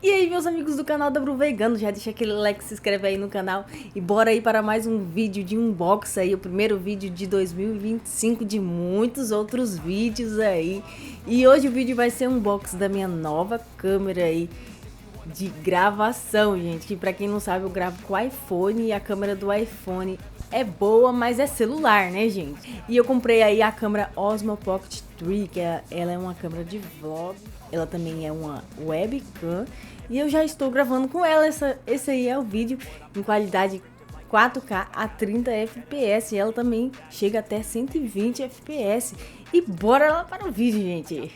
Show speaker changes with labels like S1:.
S1: E aí, meus amigos do canal da Bru Vegano, já deixa aquele like, se inscreve aí no canal e bora aí para mais um vídeo de unboxing aí, o primeiro vídeo de 2025 de muitos outros vídeos aí. E hoje o vídeo vai ser um unboxing da minha nova câmera aí de gravação, gente, que pra quem não sabe eu gravo com o iPhone e a câmera do iPhone é boa, mas é celular, né, gente? E eu comprei aí a câmera Osmo Pocket 3, ela é uma câmera de vlog, ela também é uma webcam e eu já estou gravando com ela. Esse aí é o vídeo em qualidade 4K a 30 FPS e ela também chega até 120 FPS. E bora lá para o vídeo, gente!